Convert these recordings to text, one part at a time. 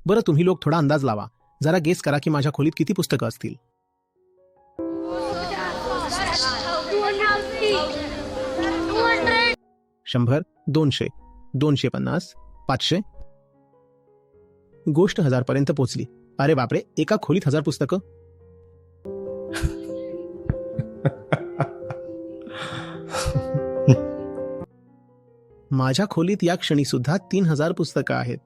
बरं, तुम्ही लोक थोडा अंदाज लावा. जरा गेस करा की माझ्या खोलीत किती पुस्तकं असतील. 100, 200, 250, 500. गोष्ट 1000 पर्यंत पोहोचली. अरे बापरे, एका खोलीत 1000 पुस्तकं. माझ्या खोलीत या क्षणी सुद्धा 3000 पुस्तकं आहेत.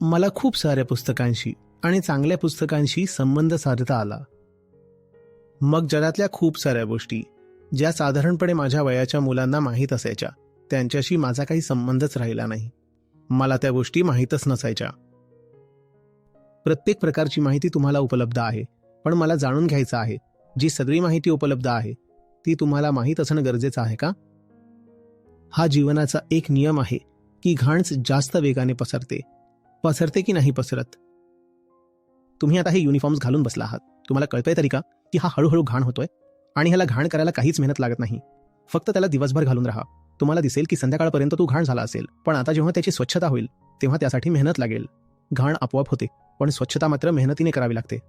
मला खूप साऱ्या पुस्तकांशी आणि चांगल्या पुस्तकांशी संबंध साधता आला. मग जगातल्या खूप साऱ्या गोष्टी ज्या साधारणपणे माझ्या वयाच्या मुलांना माहीत असायच्या, त्यांच्याशी माझा काही संबंधच राहिला नाही. मला त्या गोष्टी माहीतच नसायच्या. प्रत्येक प्रकारची माहिती तुम्हाला उपलब्ध आहे, पण मला जाणून घ्यायचं आहे, जी सगळी माहिती उपलब्ध आहे ती तुम्हाला माहीत असणं गरजेचं आहे का? हा जीवनाचा एक नियम आहे की घाण जास्त वेगाने पसरते की नाही पसरत. तुम्ही आता हे युनिफॉर्म्स घालून बसला आहात. तुम्हाला कळतंय तरी का की हा हळूहळू घाण होतोय आणि ह्याला घाण करायला काहीच मेहनत लागत नाही. फक्त त्याला दिवसभर घालून राहा. तुम्हाला दिसेल की संध्याकाळपर्यंत तो घाण झाला असेल, पण आता जेव्हा त्याची स्वच्छता होईल तेव्हा त्यासाठी मेहनत लागेल. घाण आपोआप होते, पण स्वच्छता मात्र मेहनतीने करावी लागते.